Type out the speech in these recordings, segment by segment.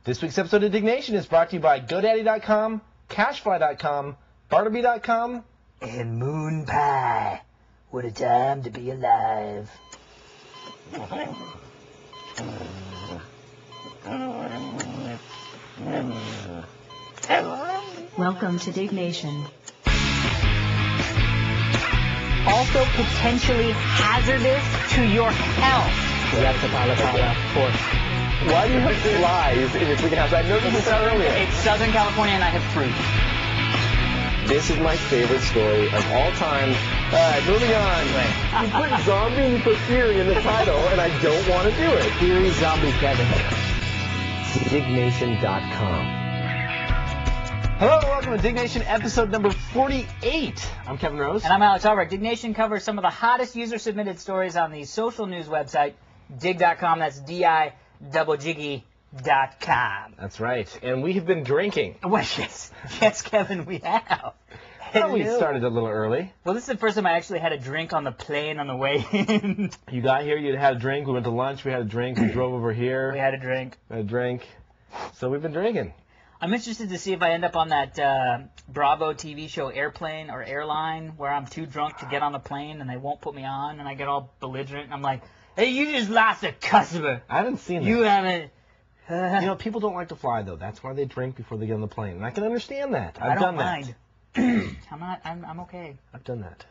This week's episode of Diggnation is brought to you by GoDaddy.com, Cashfly.com, Bartleby.com, and Moon Pie. What a time to be alive. Welcome to Diggnation. Also potentially hazardous to your health. That's a pala pork. Why do you have flies in your freaking house? I noticed this out earlier. It's Southern California and I have fruit. This is my favorite story of all time. Alright, moving on. You put zombie and you put theory in the title, and I don't want to do it. Theory zombie Kevin. Diggnation.com. Hello, welcome to Diggnation episode number 48. I'm Kevin Rose. And I'm Alex Albrecht. Diggnation covers some of the hottest user-submitted stories on the social news website, dig.com. That's diggy.com. That's right. And we have been drinking. Well, yes, Kevin, we have. Well, we started a little early. Well, this is the first time I actually had a drink on the plane on the way in. You got here, you had a drink, we went to lunch, we had a drink, we drove over here. We had a drink. So we've been drinking. I'm interested to see if I end up on that Bravo TV show Airplane or Airline where I'm too drunk to get on the plane and they won't put me on and I get all belligerent and I'm like, hey, you just lost a customer. I haven't seen that. You haven't. You know, people don't like to fly, though. That's why they drink before they get on the plane. And I can understand that. I've done mind. that. I'm okay. I've done that.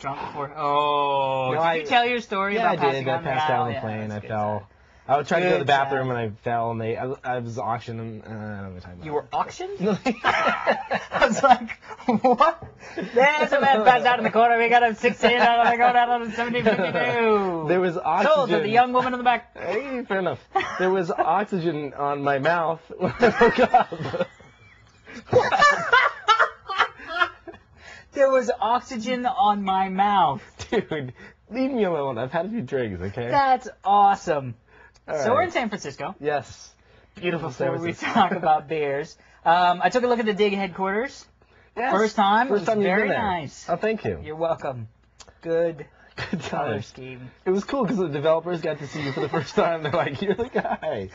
Drunk before. Oh, no, did you tell your story about passing I on passed the out on the aisle? plane. Yeah, I fell. I was trying to go to the bathroom and I fell and I was auctioned. I don't know what time. You were auctioned? I was like, what? There's a man passed out in the corner. We got him 16 out of the go down on 1752. There was oxygen. Sold to the young woman in the back. Hey, fair enough. There was oxygen on my mouth when I woke up. There was oxygen on my mouth. Dude, leave me alone. I've had a few drinks, okay? That's awesome. All So right. we're in San Francisco. Yes. Beautiful San Before we Francisco. talk about beers. I took a look at the Dig headquarters. Yes. First time. First time It was you've very been there. nice. Oh, thank you. You're welcome. Good color times. scheme. It was cool because the developers got to see you for the first time. They're like, "You're the guy."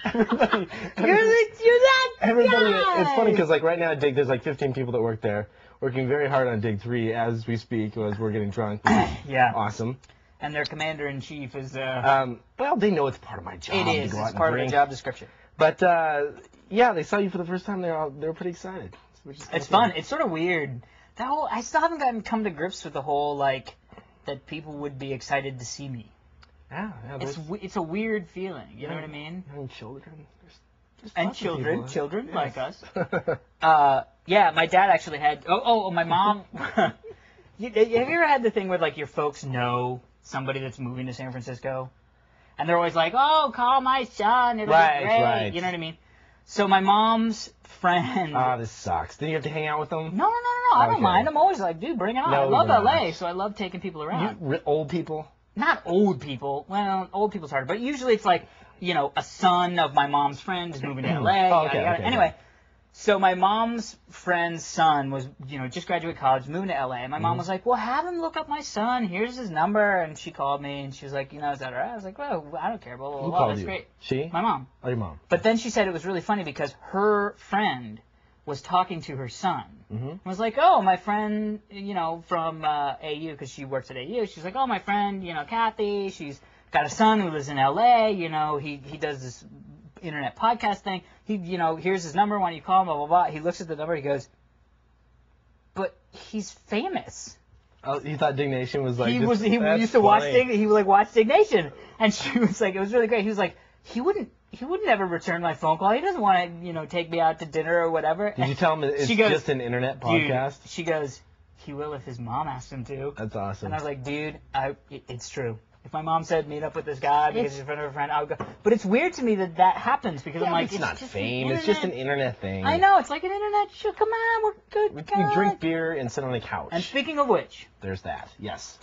Everybody. You're that Everybody. guy. It's funny because like right now at Dig, there's like 15 people that work there, working very hard on Dig 3 as we speak, as we're getting drunk. Which is Yeah. awesome. And their commander-in-chief is... Well, they know it's part of my job. it is. To go out It's and part of drink. the job description. But yeah, they saw you for the first time. They were pretty excited. Which is It's fun. It's sort of weird. I still haven't come to grips with the whole, like, that people would be excited to see me. Yeah. It's a weird feeling. You know what I mean? And children. There's And lots of people. children Yes. like us. Yeah, my dad actually had. My mom. Have you ever had the thing where like your folks know somebody that's moving to San Francisco, and they're always like, "Oh, call my son. It'll Right, be great." right. You know what I mean? So my mom's friend. This sucks. Then you have to hang out with them. No. I don't Okay. mind. I'm always like, dude, bring it on. No, I love you're LA, not. so I love taking people around. Old people. Not old people. Well, old people's hard, but usually it's like, a son of my mom's friend is moving to LA. Oh, yada, okay, yada. okay, Anyway, so my mom's friend's son was, just graduated college, moving to LA. And my mom was like, well, have him look up my son. Here's his number. And she called me and she was like, is that all right? I was like, well, I don't care. Blah, blah, Who blah. called That's you? great. She? My mom. Oh, your mom. But then she said it was really funny because her friend was talking to her son. Mm-hmm. Was like, oh, my friend, from AU, because she works at AU. She's like, oh, my friend, Kathy, she's got a son who lives in LA. He does this internet podcast thing. He, here's his number. Why don't you call him? Blah, blah, blah. He looks at the number. He goes, but he's famous. Oh, he thought Diggnation was like. He that's used to watch funny. He would like watch Diggnation, and she was like, it was really great. He was like, he wouldn't ever return my phone call. He doesn't want to, take me out to dinner or whatever. Did you tell him it's She goes, just an internet podcast? Dude, she goes, he will if his mom asks him to. That's awesome. And I was like, dude, it's true. If my mom said meet up with this guy because he's a friend of a friend, I would go. But it's weird to me that happens because I'm like, it's not just fame. an It's just an internet- internet thing. I know, it's like an internet show. Come on, we're good. We God. drink beer and sit on a couch. And speaking of which, There's that. Yes.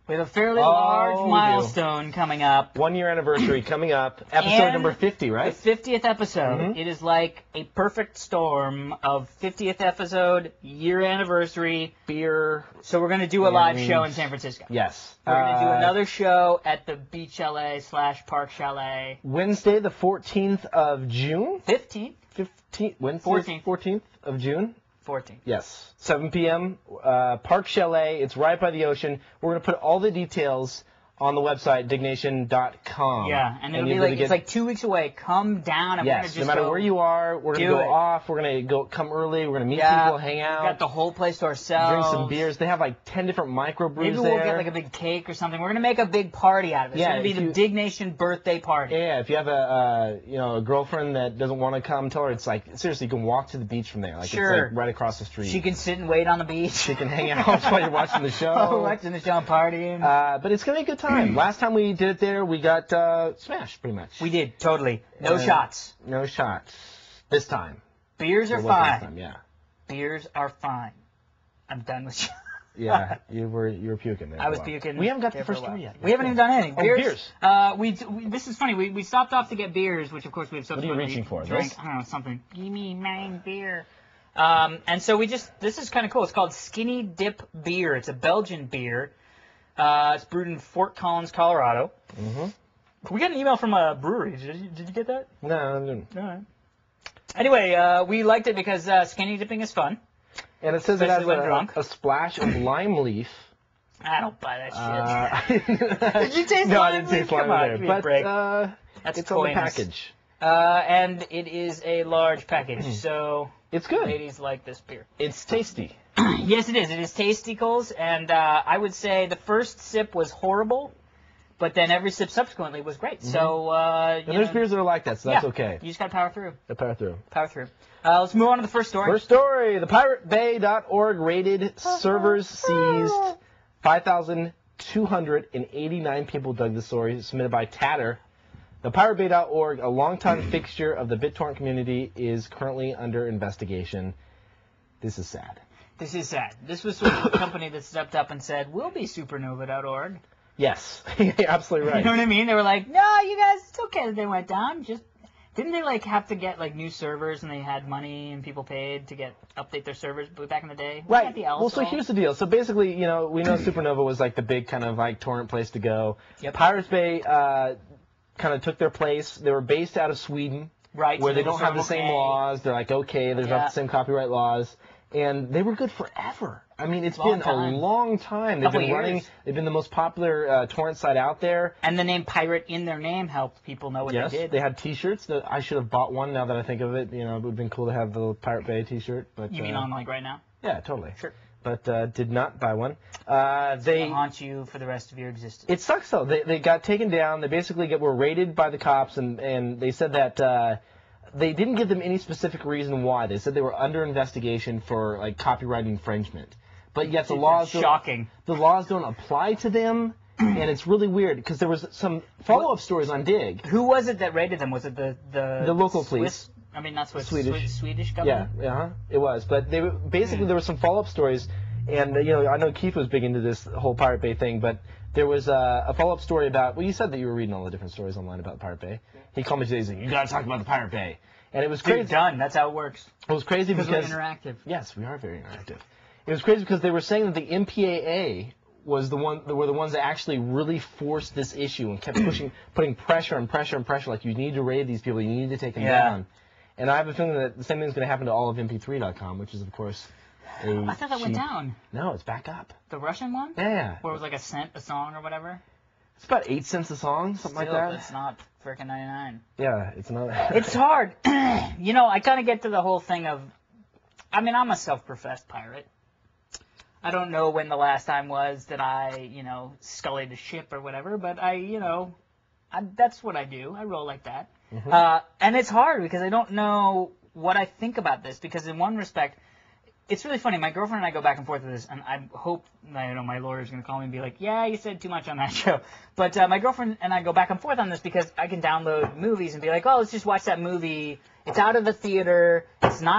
We have a fairly Oh, large we do. milestone coming up. 1 year anniversary coming up. Episode And number 50, right? The 50th episode. Mhm. It is like a perfect storm of 50th episode, year anniversary. Beer. So we're going to do a live And- show in San Francisco. Yes. We're going to do another show at the Beach Chalet / Park Chalet. Wednesday, the 14th of June. 15th? 15th. Wednesday, 14th of June. 14th. Yes. 7 p.m. Park Chalet. It's right by the ocean. We're going to put all the details on the website, Diggnation.com. Yeah, and it'll be you'll like, be able to it's like 2 weeks away. Come down and we're going Yes, to no just matter where you are, we're going to do go it. off. We're going to come early. We're going to meet people, hang We've out, got the whole place to ourselves. drink some beers. They have like 10 different microbrews Maybe there. we'll get like a big cake or something. We're going to make a big party out of it. It's Yeah, going to be if the you- Diggnation birthday party. Yeah, if you have a girlfriend that doesn't want to come, tell her it's like seriously, you can walk to the beach from there. Like Sure. it's like right across the street. She can sit and wait on the beach. She can hang out while you're watching the show. Watching the show and partying. But it's gonna be a good time. Last time we did it there, we got smashed pretty much. We did, totally. No And shots. No shots. This time. Beers are It was last fine. time, yeah. Beers are fine. I'm done with shots. Yeah, you were puking there. I for a was while. puking. We haven't got the there for a first while. story yet. We haven't even done anything. Oh, Beers. beers. This is funny. We stopped off to get beers, which of course we have What are you subsequently reaching for? drank. This? I don't know, something. Give me my beer. And so this is kind of cool. It's called Skinny Dip Beer. It's a Belgian beer. It's brewed in Fort Collins, Colorado. Mm-hmm. We got an email from a brewery. Did you get that? No, I didn't. All right. Anyway, we liked it because skinny dipping is fun. And it says it has Especially when drunk. a splash of lime leaf. I don't buy that shit. Did you taste No, I lime didn't taste leaf? Come lime on, there. give me a But break. it's That's on the coyness. package. And it is a large package, so It's good. ladies like this beer. It's tasty. Yes, it is. It is tasticles, and I would say the first sip was horrible, but then every sip subsequently was great. So, And there's beers that are like that, so that's okay. You just gotta power through. Power through. Power through. Let's move on to the first story. First story. The PirateBay.org rated servers seized. 5,289 people dug the story, submitted by Tatter. The PirateBay.org, a longtime fixture of the BitTorrent community, is currently under investigation. This is sad. This is sad. This was sort of the company that stepped up and said, we'll be supernova.org. Yes, you're absolutely right. You know what I mean? They were like, no, you guys, it's okay that they went down. Just didn't they like have to get like new servers and they had money and people paid to update their servers back in the day? Wasn't Right. that the Well, so Alisol? here's the deal. So basically, we know Supernova was like the big kind of like torrent place to go. Yep. Pirates Bay kind of took their place. They were based out of Sweden, Right. where so they were don't have sort the of same okay. laws. They're like, okay, there's Yeah. not the same copyright laws. And they were good forever. I mean, it's Long been time. a long time. They've Couple been running. years. They've been the most popular torrent site out there. And the name pirate in their name helped people know what Yes, they did. they had T-shirts. That I should have bought one. Now that I think of it, it would have been cool to have the Pirate Bay T-shirt. But You mean on like right now? yeah, totally. Sure. But did not buy one. It'll They. haunt you for the rest of your existence. It sucks though. They got taken down. They basically were raided by the cops, and they said that they didn't give them any specific reason why. They said they were under investigation for like copyright infringement. But yet the laws Shocking. the laws don't apply to them, and it's really weird because there was some follow-up stories on Dig. Who was it that raided them? Was it the local Swiss, police. I mean, not Swiss. Swedish. Swedish Yeah, government? it was. But they basically there were some follow-up stories, and I know Keith was big into this whole Pirate Bay thing, but there was a follow-up story about. Well, you said that you were reading all the different stories online about Pirate Bay. He called me today. He's like, "You got to talk about the Pirate Bay," and it was Dude, crazy. done. That's how it works. It was crazy Because we're because interactive. yes, we are very interactive. It was crazy because they were saying that the MPAA were the ones that actually really forced this issue and kept putting pressure and pressure and pressure. Like, you need to raid these people, you need to take them down. And I have a feeling that the same thing's going to happen to all of MP3.com, which is of course I thought that went down. No, it's back up. The Russian one? Yeah. Where it was like a cent a song or whatever? It's about 8 cents a song, something Still, like that. It's not freaking 99. Yeah, it's not. It's hard. I kind of get to the whole thing of, I mean, I'm a self-professed pirate. I don't know when the last time was that I, scullied a ship or whatever, but that's what I do. I roll like that. Mm-hmm. And it's hard because I don't know what I think about this, because in one respect, it's really funny. My girlfriend and I go back and forth with this, and I hope my lawyer's going to call me and be like, yeah, you said too much on that show. But my girlfriend and I go back and forth on this because I can download movies and be like, oh, let's just watch that movie. It's out of the theater. It's not